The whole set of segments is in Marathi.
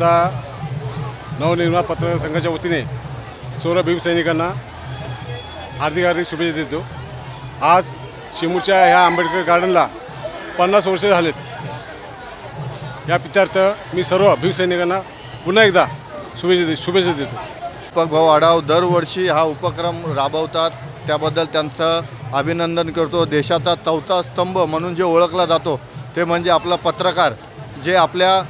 प्रथमतः नवनिर्माण पत्रकार संघाच्या वतीने सर्व भीमसैनिकांना हार्दिक शुभेच्छा देतो। आज चिमूरच्या ह्या आंबेडकर गार्डनला 50 वर्षे झालेत। या प्रित्यर्थ मी सर्व भीमसैनिकांना पुन्हा एकदा शुभेच्छा देतो। दीपक भाऊ आढाव दरवर्षी हा उपक्रम राबवतात, त्याबद्दल त्यांचं अभिनंदन करतो। देशाचा चौथा स्तंभ म्हणून जे ओळखला जातो ते म्हणजे आपला पत्रकार, जे आपल्या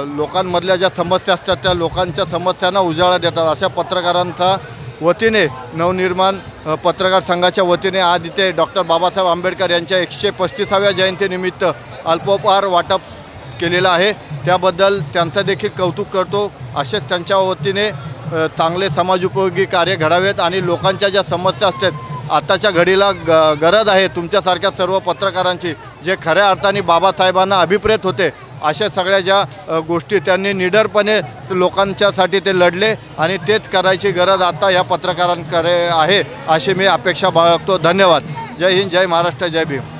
लोकांमधल्या ज्या समस्या असतात त्या लोकांच्या समस्यांना उजाळा देतात। अशा पत्रकारांचा वतीने नवनिर्माण पत्रकार संघाच्या वतीने आज इथे डॉक्टर बाबासाहेब आंबेडकर यांच्या 135व्या जयंतीनिमित्त अल्पोपहार वाटप केलेलं आहे, त्याबद्दल त्यांचं देखील कौतुक करतो। असेच त्यांच्या वतीने चांगले समाजोपयोगी कार्य घडावेत आणि लोकांच्या ज्या समस्या असतात आताच्या घडीला गरज आहे तुमच्यासारख्या सर्व पत्रकारांची, जे खऱ्या अर्थाने बाबासाहेबांना अभिप्रेत होते। अशा सगळ्या ज्या गोष्टी त्यांनी निडरपणे लोकांच्यासाठी ते लढले आणि तेच करायची गरज आता या पत्रकारांकडे आहे अशी मी अपेक्षा बाळगतो। धन्यवाद। जय हिंद, जय महाराष्ट्र, जय भीम।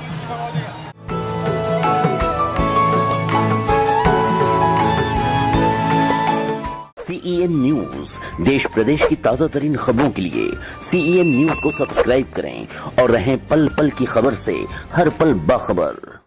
CEN न्यूज, देश प्रदेश की ताज़ा तरीन खबरों के लिए CEN न्यूज को सब्सक्राइब करें और रहें पल पल की खबर से हर पल बाखबर।